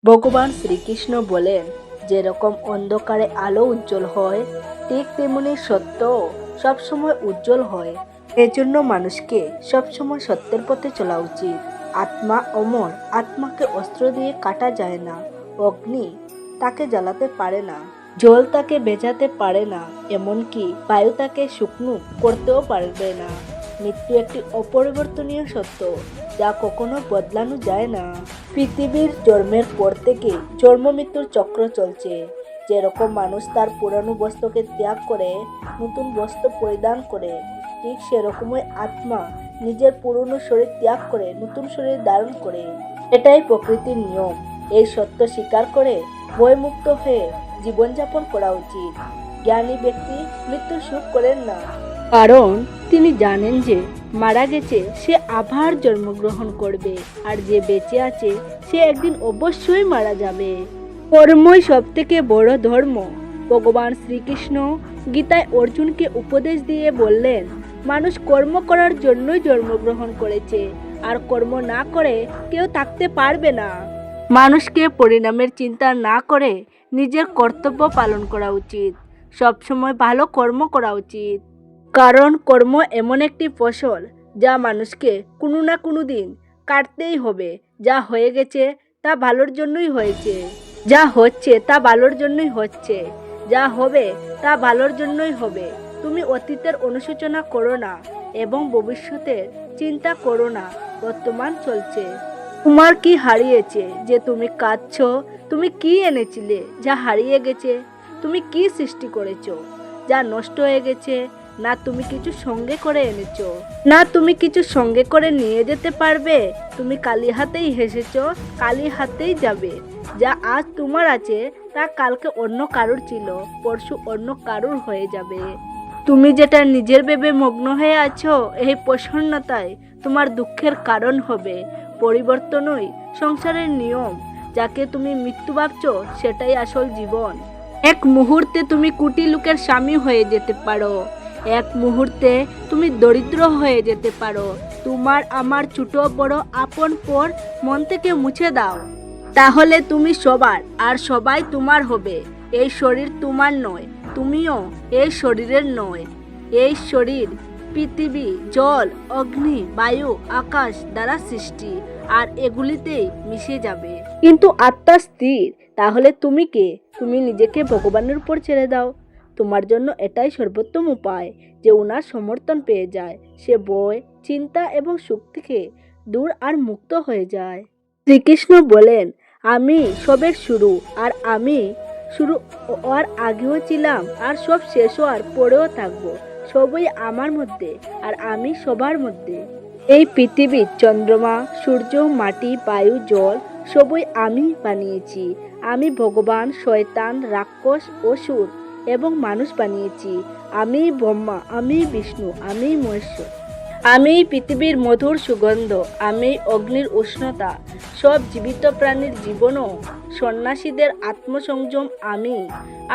ভগবান শ্রীকৃষ্ণ বলেন, যেরকম অন্ধকারে আলো উজ্জ্বল হয়, ঠিক তেমনি সত্য সবসময় উজ্জ্বল হয়। এজন্য মানুষকে সবসময় সত্যের পথে চলা উচিত। আত্মা অমর, আত্মাকে অস্ত্র দিয়ে কাটা যায় না। অগ্নি তাকে জ্বালাতে পারে না, জল তাকে ভেজাতে পারে না, এমনকি বায়ু তাকে শুকনো করতেও পারবে না। মৃত্যু একটি অপরিবর্তনীয় সত্য, যা কখনো বদলানো যায় না। পৃথিবীর জন্মের পর থেকে জন্ম মৃত্যুর চক্র চলছে। যেরকম মানুষ তার পুরানো বস্ত্রকে ত্যাগ করে নতুন বস্ত্র পরিধান করে, ঠিক সেরকমই আত্মা নিজের পুরনো শরীর ত্যাগ করে নতুন শরীর ধারণ করে। এটাই প্রকৃতির নিয়ম। এই সত্য স্বীকার করে ভয়মুক্ত হয়ে জীবনযাপন করা উচিত। জ্ঞানী ব্যক্তি মৃত্যুর সুখ করেন না, কারণ তিনি জানেন যে মারা গেছে সে আবার জন্মগ্রহণ করবে, আর যে বেঁচে আছে সে একদিন অবশ্যই মারা যাবে। কর্মই সব থেকে বড় ধর্ম। ভগবান শ্রীকৃষ্ণ গীতায় অর্জুনকে উপদেশ দিয়ে বললেন, মানুষ কর্ম করার জন্যই জন্মগ্রহণ করেছে, আর কর্ম না করে কেউ থাকতে পারবে না। মানুষকে পরিণামের চিন্তা না করে নিজের কর্তব্য পালন করা উচিত। সবসময় ভালো কর্ম করা উচিত, কারণ কর্ম এমন একটি ফসল যা মানুষকে কোনো না কোনো দিন কাটতেই হবে। যা হয়ে গেছে তা ভালোর জন্যই হয়েছে, যা হচ্ছে তা ভালোর জন্যই হচ্ছে, যা হবে তা ভালোর জন্যই হবে। তুমি অতীতের অনুশোচনা করো না এবং ভবিষ্যতের চিন্তা করো না। বর্তমান চলছে। তোমার কি হারিয়েছে যে তুমি কাঁদছো? তুমি কি এনেছিলে যা হারিয়ে গেছে? তুমি কি সৃষ্টি করেছো যা নষ্ট হয়ে গেছে? না তুমি কিছু সঙ্গে করে এনেছো, না তুমি কিছু সঙ্গে করে নিয়ে যেতে পারবে। তুমি খালি হাতেই হেসেছো, খালি হাতেই যাবে। যা আজ তোমার আছে তা কালকে অন্য কারুর ছিল, পরশু অন্য কারুর হয়ে যাবে। তুমি যেটা নিজের ভেবে মগ্ন হয়ে আছো, এই প্রসন্নতায় তোমার দুঃখের কারণ হবে। পরিবর্তনই সংসারের নিয়ম। যাকে তুমি মৃত্যু ভাবছো সেটাই আসল জীবন। এক মুহূর্তে তুমি কোটি লোকের স্বামী হয়ে যেতে পারো, এক মুহূর্তে তুমি দরিদ্র হয়ে যেতে পারো। তোমার আমার ছোট বড় আপন পর মন থেকে মুছে দাও, তাহলে তুমি সবার আর সবাই তোমার হবে। এই শরীর তোমার নয়, তুমিও এই শরীরের নয়। এই শরীর পৃথিবী, জল, অগ্নি, বায়ু, আকাশ দ্বারা সৃষ্টি, আর এগুলিতেই মিশে যাবে। কিন্তু আত্মা স্থির। তাহলে তুমি কে? তুমি নিজেকে ভগবানের উপর ছেড়ে দাও। তোমার জন্য এটাই সর্বোত্তম উপায় যে ওনার সমর্থন পেয়ে যায়। সে ভয়, চিন্তা এবং সুখ থেকে দূর আর মুক্ত হয়ে যায়। শ্রীকৃষ্ণ বলেন, আমি সবের শুরু, আর আমি শুরু হওয়ার আগেও ছিলাম, আর সব শেষ হওয়ার পরেও থাকবো। সবই আমার মধ্যে, আর আমি সবার মধ্যে। এই পৃথিবী, চন্দ্রমা, সূর্য, মাটি, বায়ু, জল সবই আমি বানিয়েছি। আমি ভগবান, শয়তান, রাক্ষস, অসুর এবং মানুষ বানিয়েছি। আমি ব্রহ্মা, আমি বিষ্ণু, আমি মহেশ্বর। আমি পৃথিবীর মধুর সুগন্ধ, আমি অগ্নির উষ্ণতা, সব জীবিত প্রাণীর জীবনও সন্ন্যাসীদের আত্মসংযম।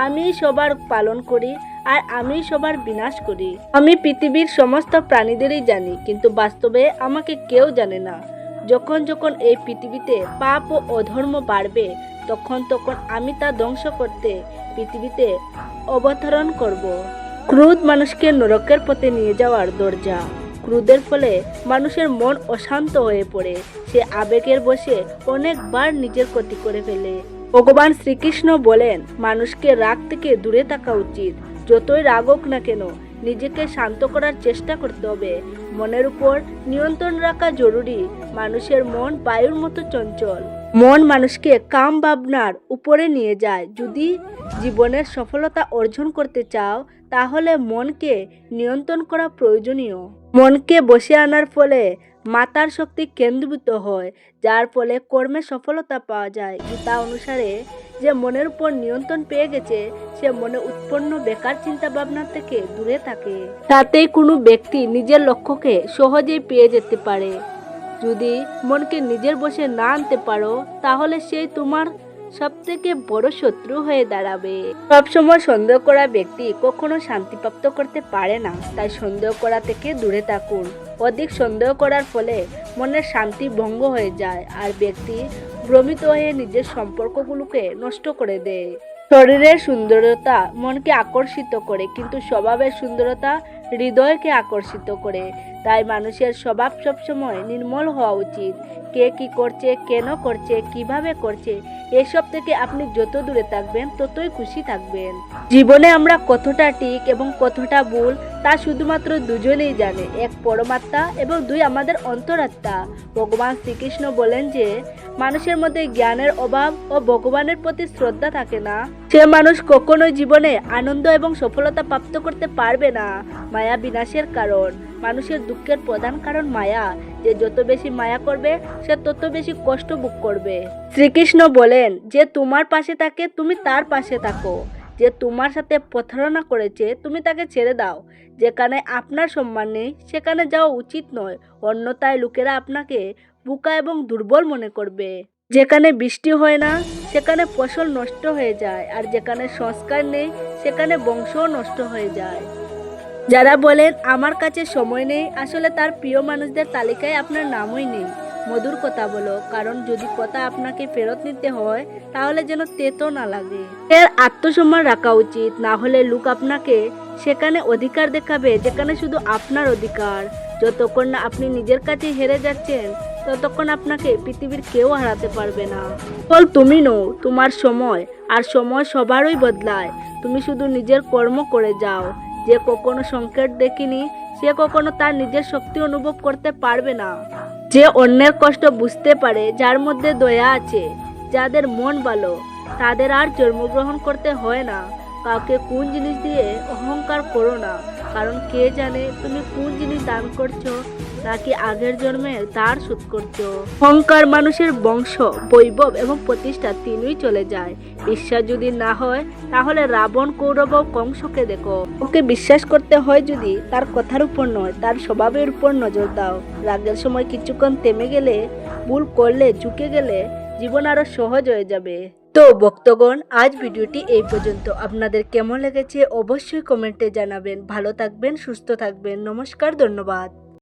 আমি সবার পালন করি, আর আমি সবার বিনাশ করি। আমি পৃথিবীর সমস্ত প্রাণীদেরই জানি, কিন্তু বাস্তবে আমাকে কেউ জানে না। যখন যখন এই পৃথিবীতে পাপ ও অধর্ম বাড়বে, তখন তখন আমি তা ধ্বংস করতে পৃথিবীতে অবতরণ করব। ক্রোধ মানুষকে নরকের পথে নিয়ে যাওয়ার দরজা। ক্রোধের ফলে মানুষের মন অশান্ত হয়ে পড়ে। সে আবেগের বশে অনেকবার নিজের ক্ষতি করে ফেলে। ভগবান শ্রীকৃষ্ণ বলেন, মানুষকে রাগ থেকে দূরে থাকা উচিত। যতই রাগ হোক না কেন, নিজেকে শান্ত করার চেষ্টা করতে হবে। মনের উপর নিয়ন্ত্রণ রাখা জরুরি। মানুষের মন বায়ুর মতো চঞ্চল। মন মানুষকে কাম ভাবনার উপরে নিয়ে যায়। যদি জীবনের সফলতা অর্জন করতে চাও, তাহলে মনকে নিয়ন্ত্রণ করা প্রয়োজনীয়। মনকে বসে আনার ফলে মাথার শক্তি কেন্দ্রীভূত হয়, যার ফলে কর্মে সফলতা পাওয়া যায়। গীতা অনুসারে, যে মনের উপর নিয়ন্ত্রণ পেয়ে গেছে, সে মনে উৎপন্ন বেকার চিন্তা ভাবনা থেকে দূরে থাকে। তাতেই কোনো ব্যক্তি নিজের লক্ষ্যকে সহজেই পেয়ে যেতে পারে। যদি মনকে নিজের বশে না আনতে পারো, তাহলে সেই তোমার সবথেকে বড় শত্রু হয়ে দাঁড়াবে। সবসময় সন্দেহ করা ব্যক্তি কখনো শান্তি প্রাপ্ত করতে পারে না। তাই সন্দেহ করা থেকে দূরে থাকুন। অধিক সন্দেহ করার ফলে মনের শান্তি ভঙ্গ হয়ে যায়, আর ব্যক্তি ভ্রমিত হয়ে নিজের সম্পর্কগুলোকে নষ্ট করে দেয়। শরীরের সুন্দরতা মনকে আকর্ষিত করে, কিন্তু স্বভাবের সুন্দরতা হৃদয়কে আকর্ষিত করে। তাই মানুষের স্বভাব সবসময় নির্মল হওয়া উচিত। কে কি করছে, কেন করছে, কিভাবে করছে, এসব থেকে আপনি যত দূরে থাকবেন ততই খুশি থাকবেন। জীবনে আমরা কতটা ঠিক এবং কতটা ভুল তা শুধুমাত্র দুজনেই জানে, এক পরমাত্মা এবং দুই আমাদের অন্তরাত্মা। ভগবান শ্রীকৃষ্ণ বলেন যে মানুষের মধ্যে জ্ঞানের অভাব ও ভগবানের প্রতি শ্রদ্ধা থাকে না, সে মানুষ কখনোই জীবনে আনন্দ এবং সফলতা প্রাপ্ত করতে পারবে না। মায়া বিনাশের কারণ। মানুষের দুঃখের প্রধান কারণ মায়া। যে যত বেশি মায়া করবে সে তত বেশি কষ্ট ভোগ করবে। শ্রীকৃষ্ণ বলেন যে তোমার পাশে থাকে তুমি তার পাশে থাকো, যে তোমার সাথে প্রতারণা করেছে তুমি তাকে ছেড়ে দাও। যেখানে আপনার সম্মান নেই সেখানে যাওয়া উচিত নয়, অন্যথায় লোকেরা আপনাকে বোকা এবং দুর্বল মনে করবে। যেখানে বৃষ্টি হয় না সেখানে ফসল নষ্ট হয়ে যায়, আর যেখানে সংস্কার নেই সেখানে বংশও নষ্ট হয়ে যায়। যারা বলেন আমার কাছে সময় নেই, আসলে তার প্রিয় মানুষদের তালিকায় আপনার নামই নেই। মধুর কথা বলো, কারণ যদি কথা আপনাকে ফেরত নিতে হয় তাহলে যেন তেতো না লাগে। এর আত্মসম্মান রাখা উচিত, না হলে লোক আপনাকে সেখানে অধিকার দেখাবে যেখানে শুধু আপনার অধিকার। যতক্ষণ না আপনি নিজের কাছে হেরে যাচ্ছেন ততক্ষণ আপনাকে পৃথিবীর কেউ হারাতে পারবে না। ফল তুমি নও, তোমার সময়, আর সময় সবারই বদলায়। তুমি শুধু নিজের কর্ম করে যাও। যে কখনো সংকট দেখিনি সে কখনো তার নিজের শক্তি অনুভব করতে পারবে না। যে অন্যের কষ্ট বুঝতে পারে, যার মধ্যে দয়া আছে, যাদের মন ভালো, তাদের আর জন্মগ্রহণ করতে হয় না। কাউকে কোন জিনিস দিয়ে অহংকার করো না, কারণ কে জানে তুমি কোন জিনিস দান করছো নাকি আগের জন্মে তার শোধ করছো। অহংকার মানুষের বংশ, বৈভব এবং প্রতিষ্ঠা তিনই চলে যায়। বিশ্বাস যদি না হয় তাহলে রাবণ, কৌরব ও কংসকে দেখো। ওকে বিশ্বাস করতে হয় যদি তার কথার উপর নয় তার স্বভাবের উপর নজর দাও। রাগের সময় কিছুক্ষণ থেমে গেলে, ভুল করলে ঝুঁকে গেলে জীবন আরো সহজ হয়ে যাবে। তো ভক্তগণ, আজ ভিডিওটি এই পর্যন্ত। আপনাদের কেমন লেগেছে অবশ্যই কমেন্টে জানাবেন। ভালো থাকবেন, সুস্থ থাকবেন। নমস্কার, ধন্যবাদ।